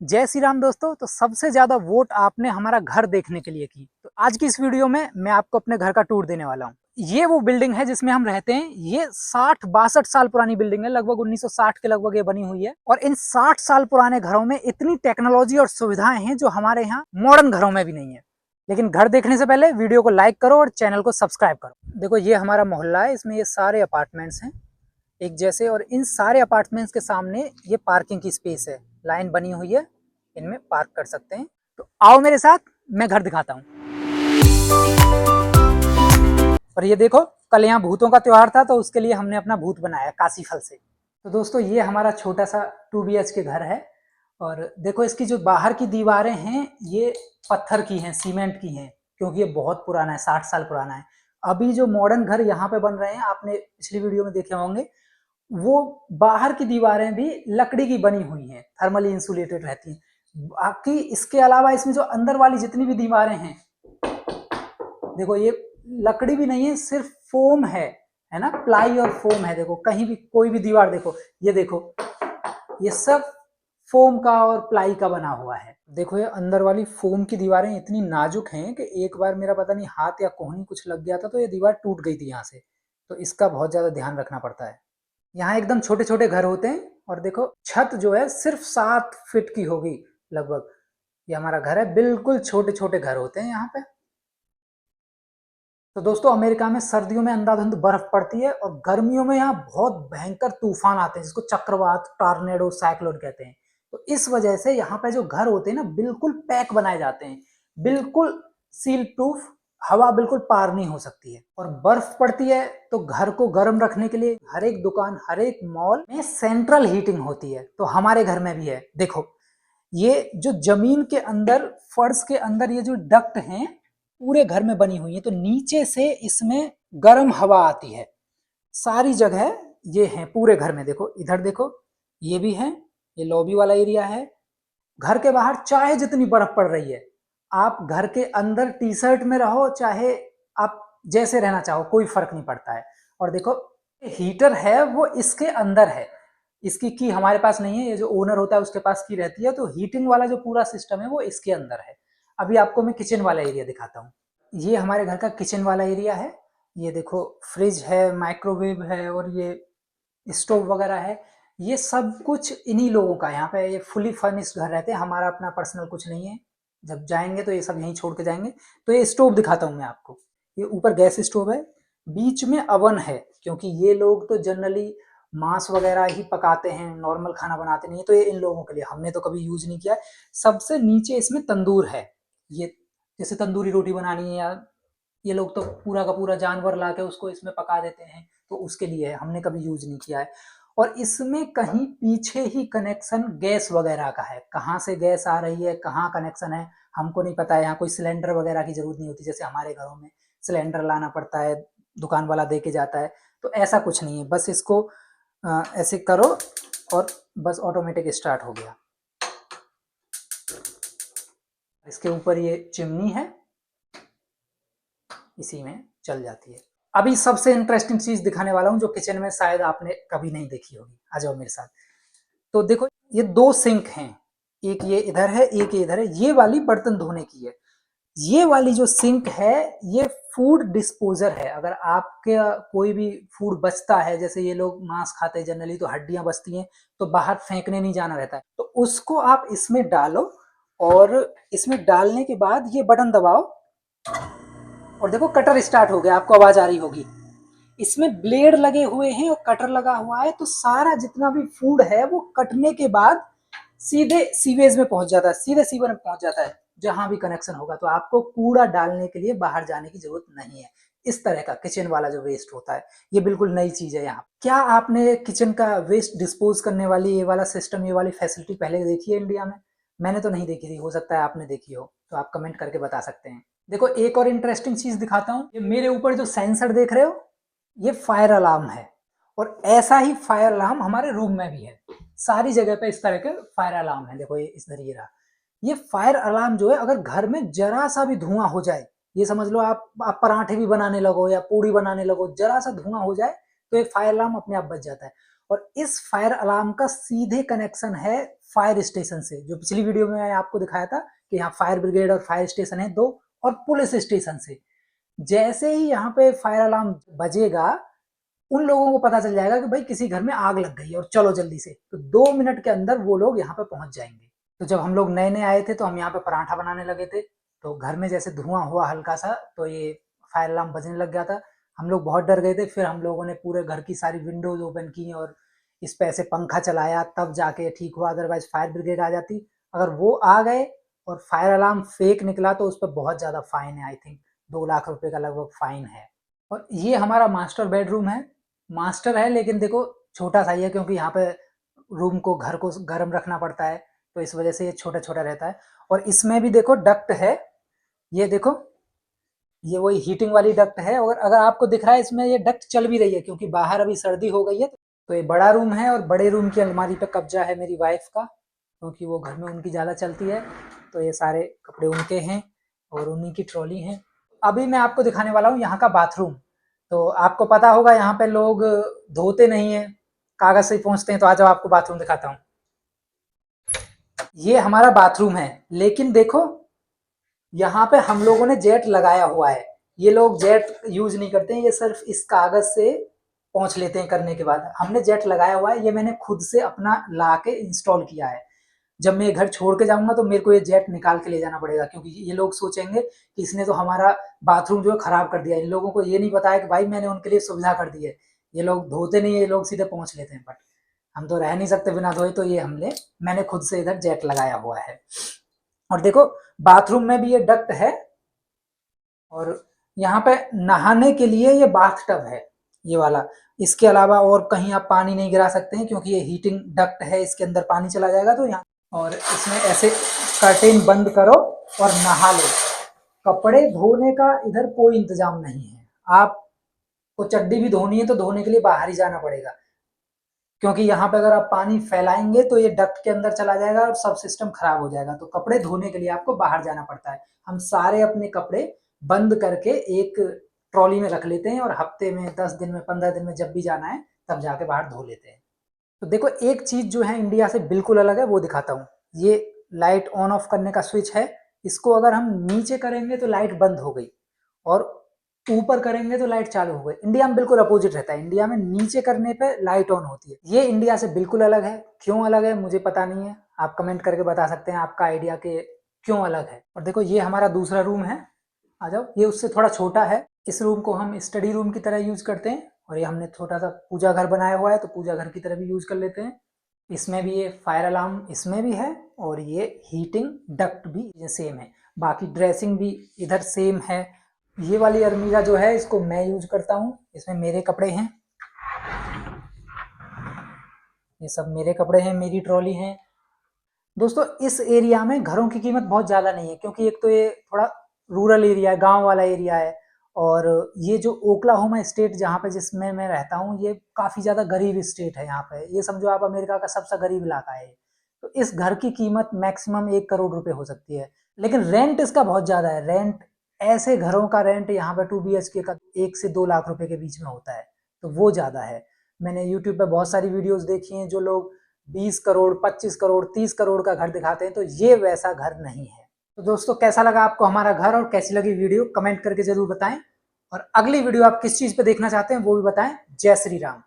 जय श्री राम दोस्तों। तो सबसे ज्यादा वोट आपने हमारा घर देखने के लिए की, तो आज की इस वीडियो में मैं आपको अपने घर का टूर देने वाला हूँ। ये वो बिल्डिंग है जिसमें हम रहते हैं। ये 60-62 साल पुरानी बिल्डिंग है, लगभग 1960 के लगभग ये बनी हुई है। और इन 60 साल पुराने घरों में इतनी टेक्नोलॉजी और सुविधाएं हैं जो हमारे यहाँ मॉडर्न घरों में भी नहीं है। लेकिन घर देखने से पहले वीडियो को लाइक करो और चैनल को सब्सक्राइब करो। देखो, ये हमारा मोहल्ला है, इसमें ये सारे अपार्टमेंट्स हैं एक जैसे, और इन सारे अपार्टमेंट्स के सामने ये पार्किंग की स्पेस है, लाइन बनी हुई है, इनमें पार्क कर सकते हैं। तो आओ मेरे साथ, मैं घर दिखाता हूँ। और ये देखो, कल यहाँ भूतों का त्योहार था, तो उसके लिए हमने अपना भूत बनाया काशी फल से। तो दोस्तों, ये हमारा छोटा सा 2 BH के घर है। और देखो, इसकी जो बाहर की दीवारें हैं ये पत्थर की हैं, सीमेंट की हैं, क्योंकि ये बहुत पुराना है, 60 साल पुराना है। अभी जो मॉडर्न घर यहाँ पे बन रहे हैं, आपने पिछली वीडियो में देखे होंगे, वो बाहर की दीवारें भी लकड़ी की बनी हुई हैं, थर्मली इंसुलेटेड रहती हैं। बाकी इसके अलावा इसमें जो अंदर वाली जितनी भी दीवारें हैं, देखो ये लकड़ी भी नहीं है, सिर्फ फोम है ना, प्लाई और फोम है। देखो कहीं भी कोई भी दीवार देखो, ये देखो, ये सब फोम का और प्लाई का बना हुआ है। देखो, ये अंदर वाली फोम की दीवारें इतनी नाजुक हैं कि एक बार मेरा पता नहीं हाथ या कोहनी कुछ लग गया था, तो ये दीवार टूट गई थी यहाँ से। तो इसका बहुत ज्यादा ध्यान रखना पड़ता है। यहाँ एकदम छोटे छोटे घर होते हैं। और देखो, छत जो है सिर्फ 7 फीट की होगी लगभग। ये हमारा घर है, बिल्कुल छोटे छोटे घर होते हैं यहाँ पे। तो दोस्तों, अमेरिका में सर्दियों में अंधाधुंध बर्फ पड़ती है, और गर्मियों में यहाँ बहुत भयंकर तूफान आते हैं, जिसको चक्रवात, टॉर्नेडो, साइक्लोन कहते हैं। तो इस वजह से यहाँ पे जो घर होते हैं ना, बिल्कुल पैक बनाए जाते हैं, बिल्कुल सील प्रूफ, हवा बिल्कुल पार नहीं हो सकती है। और बर्फ पड़ती है तो घर को गर्म रखने के लिए हर एक दुकान, हर एक मॉल में सेंट्रल हीटिंग होती है। तो हमारे घर में भी है। देखो, ये जो जमीन के अंदर, फर्श के अंदर ये जो डक्ट हैं, पूरे घर में बनी हुई है। तो नीचे से इसमें गर्म हवा आती है सारी जगह। ये है पूरे घर में। देखो इधर देखो, ये भी है, ये लॉबी वाला एरिया है। घर के बाहर चाहे जितनी बर्फ पड़ रही है, आप घर के अंदर टी शर्ट में रहो, चाहे आप जैसे रहना चाहो, कोई फर्क नहीं पड़ता है। और देखो, हीटर है वो इसके अंदर है, इसकी की हमारे पास नहीं है, ये जो ओनर होता है उसके पास की रहती है। तो हीटिंग वाला जो पूरा सिस्टम है वो इसके अंदर है। अभी आपको मैं किचन वाला एरिया दिखाता हूँ। ये हमारे घर का किचन वाला एरिया है। ये देखो, फ्रिज है, माइक्रोवेव है, और ये स्टोव वगैरह है। ये सब कुछ इन्हीं लोगों का। यहाँ पे ये फुली फर्निश्ड घर रहते हैं, हमारा अपना पर्सनल कुछ नहीं है। जब जाएंगे तो ये सब यहीं छोड़ के जाएंगे। तो ये स्टोव दिखाता हूँ मैं आपको। ये ऊपर गैस स्टोव है, बीच में अवन है, क्योंकि ये लोग तो जनरली मांस वगैरह ही पकाते हैं, नॉर्मल खाना बनाते नहीं है। तो ये इन लोगों के लिए, हमने तो कभी यूज नहीं किया है। सबसे नीचे इसमें तंदूर है। ये जैसे तंदूरी रोटी बनानी है, या ये लोग तो पूरा का पूरा जानवर ला के उसको इसमें पका देते हैं, तो उसके लिए है, हमने कभी यूज नहीं किया है। और इसमें कहीं पीछे ही कनेक्शन गैस वगैरह का है। कहाँ से गैस आ रही है, कहाँ कनेक्शन है, हमको नहीं पता है। यहाँ कोई सिलेंडर वगैरह की जरूरत नहीं होती, जैसे हमारे घरों में सिलेंडर लाना पड़ता है, दुकान वाला दे के जाता है। तो ऐसा कुछ नहीं है, बस इसको ऐसे करो और बस ऑटोमेटिक स्टार्ट हो गया। इसके ऊपर ये चिमनी है, इसी में चल जाती है। अभी सबसे इंटरेस्टिंग चीज दिखाने वाला हूँ, जो किचन में शायद आपने कभी नहीं देखी होगी। आ जाओ मेरे साथ। तो देखो, ये 2 सिंक हैं, एक ये इधर है, एक ये इधर है। ये वाली बर्तन धोने की है। ये वाली जो सिंक है, ये फूड डिस्पोजर है। अगर आपके कोई भी फूड बचता है, जैसे ये लोग मांस खाते हैं जनरली, तो हड्डियां बचती हैं, तो बाहर फेंकने नहीं जाना रहता है, तो उसको आप इसमें डालो। और इसमें डालने के बाद ये बटन दबाओ, और देखो कटर स्टार्ट हो गया, आपको आवाज आ रही होगी। इसमें ब्लेड लगे हुए हैं और कटर लगा हुआ है, तो सारा जितना भी फूड है वो कटने के बाद सीधे सीवेज में पहुंच जाता है, सीधे सीवर में पहुंच जाता है, जहां भी कनेक्शन होगा। तो आपको कूड़ा डालने के लिए बाहर जाने की जरूरत नहीं है। इस तरह का किचन वाला जो वेस्ट होता है, ये बिल्कुल नई चीज है यहाँ। क्या आपने किचन का वेस्ट डिस्पोज करने वाली ये वाला सिस्टम, ये वाली फैसिलिटी पहले देखी है इंडिया में? मैंने तो नहीं देखी थी, हो सकता है आपने देखी हो, तो आप कमेंट करके बता सकते हैं। देखो, एक और इंटरेस्टिंग चीज दिखाता हूँ। ये मेरे ऊपर जो सेंसर देख रहे हो, ये फायर अलार्म है। और ऐसा ही फायर अलार्म हमारे रूम में भी है। सारी जगह पे इस तरह के फायर अलार्म है। देखो, ये इस ये रहा। ये फायर अलार्म जो है, अगर घर में जरा सा भी धुआं हो जाए, ये समझ लो आप पराठे भी बनाने लगो या पूड़ी बनाने लगो, जरा सा धुआं हो जाए, तो ये फायर अलार्म अपने आप बच जाता है। और इस फायर अलार्म का सीधे कनेक्शन है फायर स्टेशन से। जो पिछली वीडियो में मैंने आपको दिखाया था कि यहाँ फायर ब्रिगेड और फायर स्टेशन है 2, और पुलिस स्टेशन से। जैसे ही यहाँ पे फायर अलार्म बजेगा, उन लोगों को पता चल जाएगा कि भाई किसी घर में आग लग गई है और चलो जल्दी से, तो 2 मिनट के अंदर वो लोग यहाँ पे पहुंच जाएंगे। तो जब हम लोग नए नए आए थे तो हम यहाँ पे पराठा बनाने लगे थे, तो घर में जैसे धुआं हुआ हल्का सा, तो ये फायर अलार्म बजने लग गया था। हम लोग बहुत डर गए थे। फिर हम लोगों ने पूरे घर की सारी विंडोज ओपन की और इस पे ऐसे पंखा चलाया, तब जाके ठीक हुआ। अदरवाइज फायर ब्रिगेड आ जाती। अगर वो आ गए और फायर अलार्म फेक निकला तो उस पर बहुत ज्यादा फाइन है। आई थिंक 2 लाख रुपए का लगभग फाइन है। और ये हमारा मास्टर बेडरूम है। मास्टर है लेकिन देखो छोटा सा ही है, क्योंकि यहाँ पे रूम को, घर को गर्म रखना पड़ता है, तो इस वजह से ये छोटा छोटा रहता है। और इसमें भी देखो डक्ट है, ये देखो, ये वही हीटिंग वाली डक्ट है। और अगर आपको दिख रहा है इसमें ये डक्ट चल भी रही है, क्योंकि बाहर अभी सर्दी हो गई है। तो ये बड़ा रूम है और बड़े रूम की अलमारी पे कब्जा है मेरी वाइफ का, क्योंकि वो घर में उनकी ज़्यादा चलती है। तो ये सारे कपड़े उनके हैं और उन्हीं की ट्रॉली है। अभी मैं आपको दिखाने वाला हूँ यहाँ का बाथरूम। तो आपको पता होगा यहाँ पे लोग धोते नहीं है, कागज से ही पहुँचते हैं। तो आज आपको बाथरूम दिखाता हूँ। ये हमारा बाथरूम है, लेकिन देखो यहाँ पे हम लोगों ने जेट लगाया हुआ है। ये लोग जेट यूज नहीं करते हैं, ये सिर्फ इस कागज से पहुंच लेते हैं करने के बाद। हमने जेट लगाया हुआ है, ये मैंने खुद से अपना ला के इंस्टॉल किया है। जब मैं ये घर छोड़ के जाऊंगा तो मेरे को ये जेट निकाल के ले जाना पड़ेगा, क्योंकि ये लोग सोचेंगे कि इसने तो हमारा बाथरूम जो है खराब कर दिया। इन लोगों को ये नहीं पता है कि भाई मैंने उनके लिए सुविधा कर दी है। ये लोग धोते नहीं है, ये लोग सीधे पहुंच लेते हैं। बट हम तो रह नहीं सकते बिना धोए, तो ये मैंने खुद से इधर जेट लगाया हुआ है। और देखो बाथरूम में भी ये डक्ट है, और यहाँ पे नहाने के लिए ये बाथ टब है, ये वाला। इसके अलावा और कहीं आप पानी नहीं गिरा सकते हैं, क्योंकि ये हीटिंग डक्ट है, इसके अंदर पानी चला जाएगा। तो यहाँ और इसमें ऐसे कर्टेन बंद करो और नहा लो। कपड़े धोने का इधर कोई इंतजाम नहीं है। आपको चड्डी भी धोनी है तो धोने के लिए बाहर ही जाना पड़ेगा, क्योंकि यहाँ पे अगर आप पानी फैलाएंगे तो ये डक्ट के अंदर चला जाएगा और सब सिस्टम खराब हो जाएगा। तो कपड़े धोने के लिए आपको बाहर जाना पड़ता है। हम सारे अपने कपड़े बंद करके एक ट्रॉली में रख लेते हैं, और हफ्ते में, 10 दिन में, 15 दिन में जब भी जाना है तब जाके बाहर धो लेते हैं। तो देखो एक चीज जो है इंडिया से बिल्कुल अलग है, वो दिखाता हूँ। ये लाइट ऑन ऑफ करने का स्विच है। इसको अगर हम नीचे करेंगे तो लाइट बंद हो गई, और ऊपर करेंगे तो लाइट चालू हो गई। इंडिया में बिल्कुल अपोजिट रहता है। इंडिया में नीचे करने पे लाइट ऑन होती है। ये इंडिया से बिल्कुल अलग है। क्यों अलग है मुझे पता नहीं है, आप कमेंट करके बता सकते हैं आपका आइडिया के क्यों अलग है। और देखो ये हमारा दूसरा रूम है, आ जाओ। ये उससे थोड़ा छोटा है। इस रूम को हम स्टडी रूम की तरह यूज करते हैं, और ये हमने छोटा सा पूजा घर बनाया हुआ है, तो पूजा घर की तरह भी यूज कर लेते हैं। इसमें भी ये फायर अलार्म इसमें भी है, और ये हीटिंग डक्ट भी सेम है। बाकी ड्रेसिंग भी इधर सेम है। ये वाली अलमीरा जो है इसको मैं यूज करता हूँ, इसमें मेरे कपड़े हैं। ये सब मेरे कपड़े हैं, मेरी ट्रॉली है। दोस्तों इस एरिया में घरों की कीमत बहुत ज़्यादा नहीं है, क्योंकि एक तो ये थोड़ा रूरल एरिया है, गांव वाला एरिया है। और ये जो ओक्लाहोमा स्टेट जहाँ पे जिसमें मैं रहता हूँ, ये काफ़ी ज़्यादा गरीब स्टेट है। यहाँ पे ये समझो आप अमेरिका का सबसे गरीब इलाका है। तो इस घर की कीमत मैक्सिमम 1 करोड़ रुपए हो सकती है, लेकिन रेंट इसका बहुत ज़्यादा है। रेंट, ऐसे घरों का रेंट यहाँ पे 2 BHK का 1 से 2 लाख रुपए के बीच में होता है, तो वो ज़्यादा है। मैंने यूट्यूब पे बहुत सारी वीडियोस देखी हैं, जो लोग 20 करोड़, 25 करोड़, 30 करोड़ का घर दिखाते हैं, तो ये वैसा घर नहीं है। तो दोस्तों कैसा लगा आपको हमारा घर, और कैसी लगी वीडियो कमेंट करके जरूर बताएं। और अगली वीडियो आप किस चीज पे देखना चाहते हैं वो भी बताएं। जय श्री राम।